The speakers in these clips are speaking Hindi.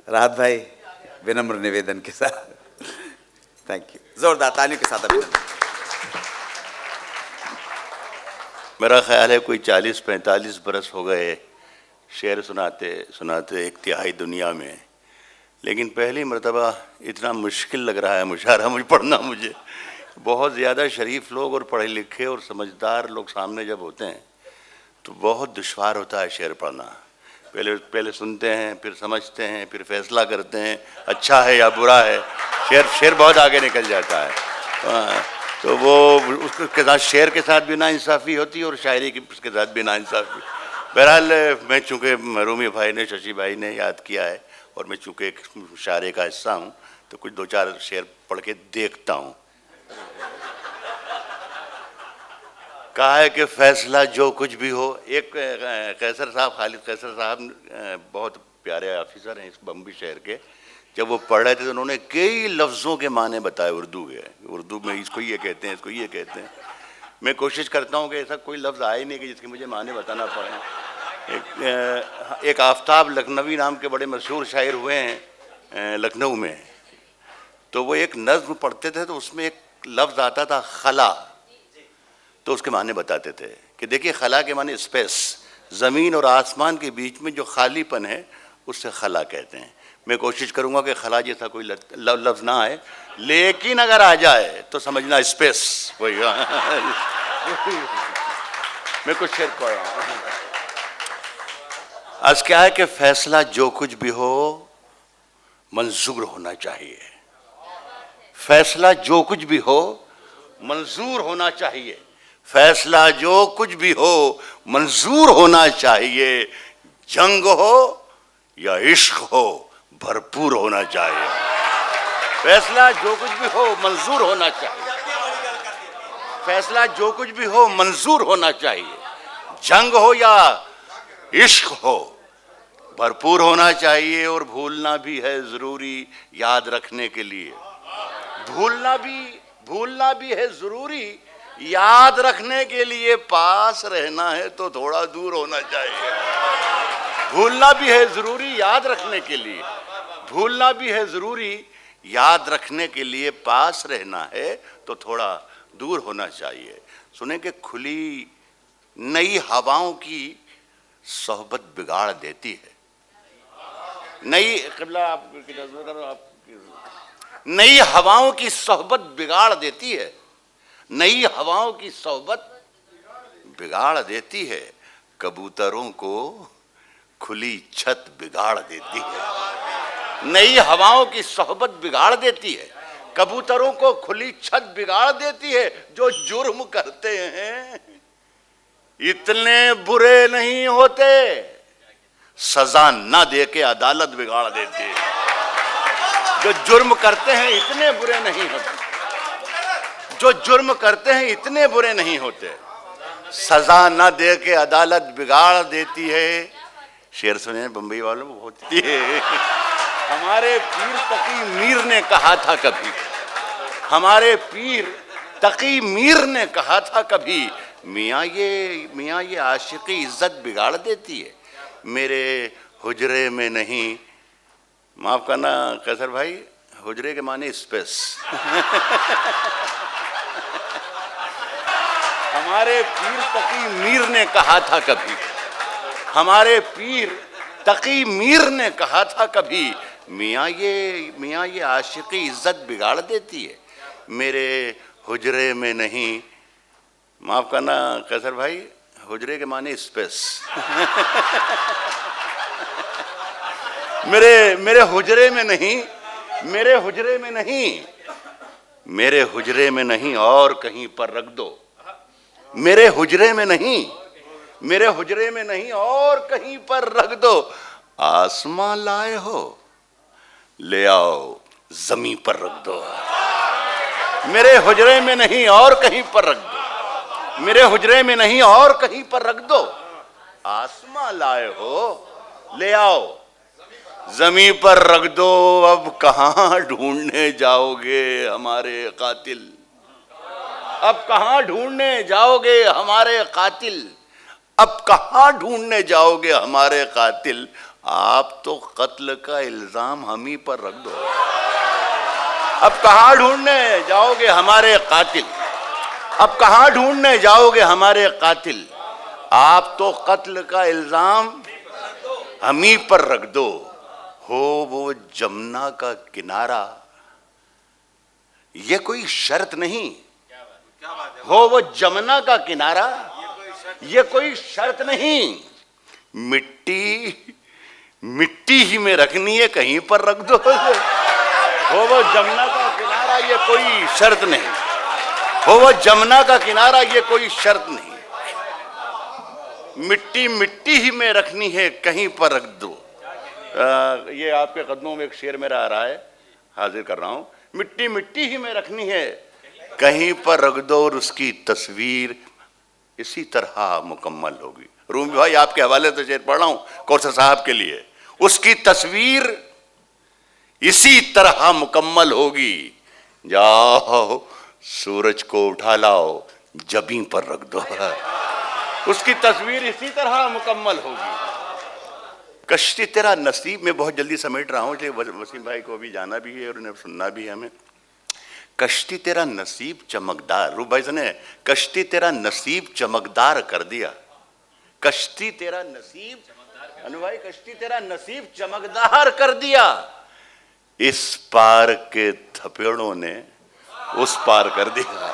राहत भाई विनम्र निवेदन के साथ थैंक यू, जोरदार तालियों के साथ अभिनंदन। मेरा ख्याल है कोई 40-45 बरस हो गए शेर सुनाते सुनाते एक तिहाई दुनिया में, लेकिन पहली मर्तबा इतना मुश्किल लग रहा है मुशायरा मुझे पढ़ना। मुझे बहुत ज़्यादा शरीफ लोग और पढ़े लिखे और समझदार लोग सामने जब होते हैं तो बहुत दुश्वार होता है शेर पढ़ना। पहले सुनते हैं, फिर समझते हैं, फिर फैसला करते हैं अच्छा है या बुरा है। शेर बहुत आगे निकल जाता है। तो वो उसके साथ शेर के साथ भी नाइंसाफ़ी होती है और शायरी के साथ भी नाइंसाफ़ी। बहरहाल मैं चूँकि रूमी भाई ने, शशि भाई ने याद किया है और मैं चूँकि एक मुशायरे का हिस्सा हूँ तो कुछ 2-4 शेर पढ़ के देखता हूँ। कहा है कि फैसला जो कुछ भी हो। एक कैसर साहब, खालिद कैसर साहब बहुत प्यारे ऑफिसर हैं इस बम्बई शहर के, जब वो पढ़ रहे थे तो उन्होंने कई लफ्ज़ों के माने बताए उर्दू के। उर्दू में इसको ये कहते हैं, इसको ये कहते हैं। मैं कोशिश करता हूँ कि ऐसा कोई लफ्ज़ आए नहीं कि जिसके मुझे माने बताना पड़े। एक आफ्ताब लखनवी नाम के बड़े मशहूर शायर हुए हैं लखनऊ में, तो वो एक नज़्म पढ़ते थे तो उसमें एक लफ्ज़ आता था खला, तो उसके माने बताते थे कि देखिए खला के माने स्पेस, ज़मीन और आसमान के बीच में जो खालीपन है उससे खला कहते हैं। मैं कोशिश करूँगा कि खला जैसा कोई लफ्ज़ ना आए, लेकिन अगर आ जाए तो समझना स्पेस वही। मैं कुछ शेर पढ़ रहा हूँ। आज क्या है कि फैसला जो कुछ भी हो मंजूर होना चाहिए। फैसला जो कुछ भी हो मंजूर होना चाहिए। फैसला जो कुछ भी हो मंजूर होना चाहिए। जंग हो या इश्क हो भरपूर होना चाहिए। फैसला जो कुछ भी हो मंजूर होना चाहिए। फैसला जो कुछ भी हो मंजूर होना चाहिए। जंग हो या इश्क हो भरपूर होना चाहिए। और भूलना भी है जरूरी याद रखने के लिए। भूलना भी है जरूरी याद रखने के लिए। पास रहना है तो थोड़ा दूर होना चाहिए। भूलना भी है जरूरी याद रखने के लिए। भूलना भी है जरूरी याद रखने के लिए। पास रहना है तो थोड़ा दूर होना चाहिए। सुने कि खुली नई हवाओं की सोहबत बिगाड़ देती है। नई क़िबला नई हवाओं की सोहबत बिगाड़ देती है। नई हवाओं की सोहबत बिगाड़ देती है। कबूतरों को खुली छत बिगाड़ देती है। नई हवाओं की सोहबत बिगाड़ देती है। कबूतरों को खुली छत बिगाड़ देती है। जो जुर्म करते हैं इतने बुरे नहीं होते, सजा न दे के अदालत बिगाड़ देती है। जो जुर्म करते हैं इतने बुरे नहीं होते। जो जुर्म करते हैं इतने बुरे नहीं होते, सजा न दे के अदालत बिगाड़ देती है। शेर सुने बम्बई वालों को होती है। हमारे पीर तकी मीर ने कहा था कभी, हमारे पीर तकी मीर ने कहा था कभी, मियाँ ये आशिकी इज्जत बिगाड़ देती है। मेरे हुजरे में नहीं, माफ करना कैसर भाई, हुजरे के माने स्पेस। हमारे पीर तकी मीर ने कहा था कभी, हमारे पीर तकी मीर ने कहा था कभी, मियाँ ये आशिकी इज्जत बिगाड़ देती है। मेरे हुजरे में नहीं, माफ करना कैसर भाई, हुजरे के माने स्पेस। मेरे हुजरे में नहीं, मेरे हुजरे में नहीं, मेरे हुजरे में नहीं और कहीं पर रख दो। मेरे हुजरे में नहीं, मेरे हुजरे में नहीं और कहीं पर रख दो। आसमां लाए हो ले आओ जमीन पर रख दो। मेरे हुजरे में नहीं और कहीं पर रख दो। मेरे हुजरे में नहीं और कहीं पर रख दो। आसमां लाए हो ले आओ जमीन पर रख दो। अब कहां ढूंढने जाओगे हमारे कातिल। अब कहां ढूंढने जाओगे हमारे कातिल। अब कहां ढूंढने जाओगे हमारे कातिल। आप तो कत्ल का इल्जाम हम ही पर रख दो। अब कहां ढूंढने जाओगे हमारे कातिल, अब कहां ढूंढने जाओगे हमारे कातिल, आप तो कत्ल का इल्जाम हम ही पर रख दो। हो वो जमुना का किनारा, ये कोई शर्त नहीं। हो वो जमुना का किनारा, ये कोई शर्त नहीं। मिट्टी मिट्टी ही में रखनी है, कहीं पर रख दो। हो वो जमुना का किनारा, ये कोई शर्त नहीं। हो वो जमुना का किनारा, ये कोई शर्त नहीं। मिट्टी मिट्टी ही में रखनी है, कहीं पर रख दो। ये आपके कदमों में एक शेर मेरा आ रहा है, हाजिर कर रहा हूं। मिट्टी मिट्टी ही में रखनी है, कहीं पर रख दो, और उसकी तस्वीर इसी तरह मुकम्मल होगी। रूमी भाई आपके हवाले से शेर पढ़ रहा हूं कौसर साहब के लिए। उसकी तस्वीर इसी तरह मुकम्मल होगी। जाओ सूरज को उठा लाओ, जबी पर रख दो, उसकी तस्वीर इसी तरह मुकम्मल होगी। कश्ती तेरा नसीब में बहुत जल्दी समेट रहा हूं, इसलिए वसीम भाई को भी जाना भी है और उन्हें सुनना भी है हमें। कश्ती तेरा नसीब चमकदार, रूप भाई सुने, कश्ती तेरा नसीब चमकदार कर दिया। कश्ती तेरा नसीब, अनु भाई, कश्ती तेरा नसीब चमकदार कर दिया। इस पार के थपेड़ों ने उस पार कर दिया।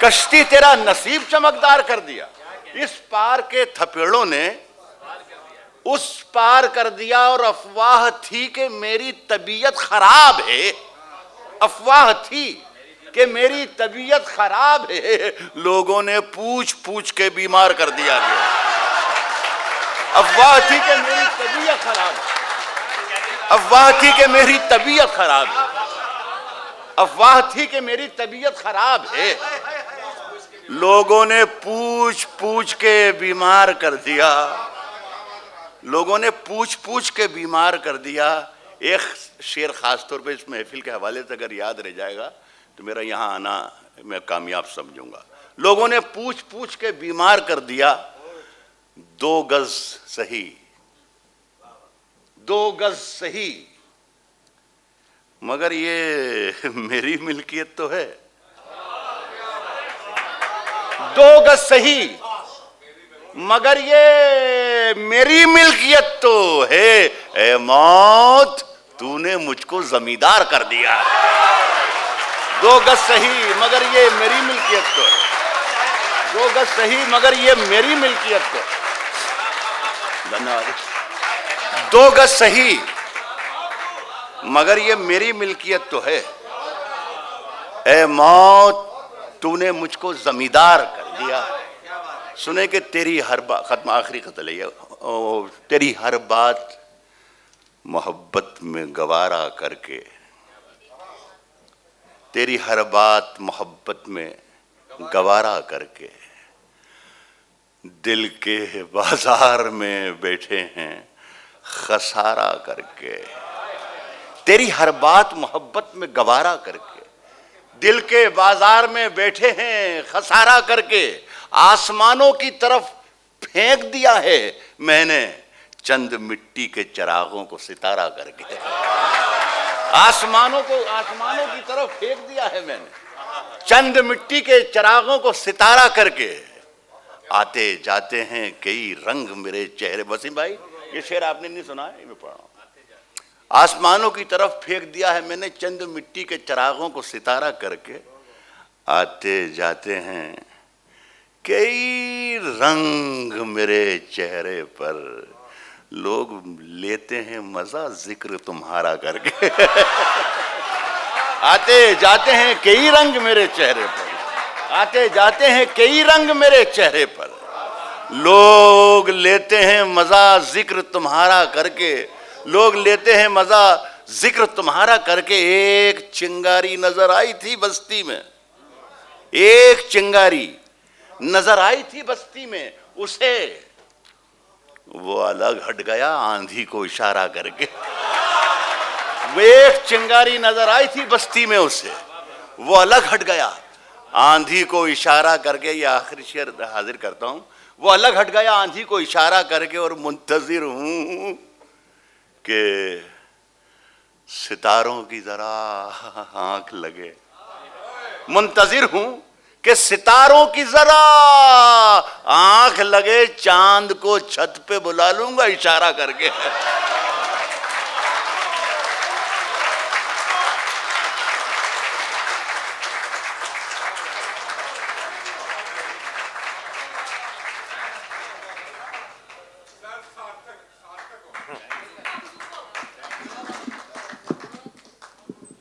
कश्ती तेरा नसीब चमकदार कर दिया, इस पार के थपेड़ों ने उस पार कर दिया। और अफवाह थी कि मेरी तबीयत खराब है, अफवाह थी कि मेरी तबीयत खराब है, लोगों ने पूछ पूछ के बीमार कर दिया गया। अफवाह थी कि मेरी तबीयत खराब है, अफवाह थी कि मेरी तबीयत खराब है, अफवाह थी कि मेरी तबीयत खराब है, लोगों ने पूछ पूछ के बीमार कर दिया, लोगों ने पूछ पूछ के बीमार कर दिया। एक शेर खास तौर पे इस महफिल के हवाले से अगर याद रह जाएगा तो मेरा यहाँ आना मैं कामयाब समझूंगा। लोगों ने पूछ पूछ के बीमार कर दिया। 2 गज सही, 2 गज सही, मगर ये मेरी मिल्कियत तो है। 2 गज सही, मगर ये मेरी मिल्कियत तो है। ए मौत, तूने मुझको जमींदार कर दिया। 2 गज सही, मगर ये मेरी मिल्कियत तो है। 2 गज सही, मगर ये मेरी मिल्कियत तो है। धन्यवाद। 2 गज सही, मगर ये मेरी मिल्कियत तो है। ए मौत, तूने मुझको जमींदार कर दिया। सुने कि तेरी हर बात, खत्म आखिरी कत्ल है, तेरी हर बात मोहब्बत में गवारा करके, तेरी हर बात मोहब्बत में गवारा करके, दिल के बाजार में बैठे हैं खसारा करके। तेरी हर बात मोहब्बत में गवारा करके, दिल के बाजार में बैठे हैं खसारा करके। आसमानों की तरफ फेंक दिया है मैंने चंद मिट्टी के चिरागों को सितारा करके। आसमानों की तरफ फेंक दिया है मैंने चंद मिट्टी के चिरागों को सितारा करके। आते जाते हैं कई रंग मेरे चेहरे। वसीम भाई, ये शेर आपने नहीं सुना है, मैं पढ़ रहा हूं। आसमानों की तरफ फेंक दिया है मैंने चंद मिट्टी के चिरागों को सितारा करके। आते जाते हैं कई रंग मेरे चेहरे पर, लोग लेते हैं मजा जिक्र तुम्हारा करके। आते जाते हैं कई रंग मेरे चेहरे पर, आते जाते हैं कई रंग मेरे चेहरे पर, लोग लेते हैं मजा जिक्र तुम्हारा करके। लोग लेते हैं मजा जिक्र तुम्हारा करके। एक चिंगारी नजर आई थी बस्ती में, एक चिंगारी नजर आई थी बस्ती में, उसे वो अलग हट गया आंधी को इशारा करके। वो एक चिंगारी नजर आई थी बस्ती में, उसे वो अलग हट गया आंधी को इशारा करके। ये आखिरी शेर हाजिर करता हूं। वो अलग हट गया आंधी को इशारा करके, और मुंतजिर हूं कि सितारों की जरा आंख लगे। मुंतजिर हूं कि सितारों की जरा आंख लगे, चांद को छत पे बुला लूंगा इशारा करके।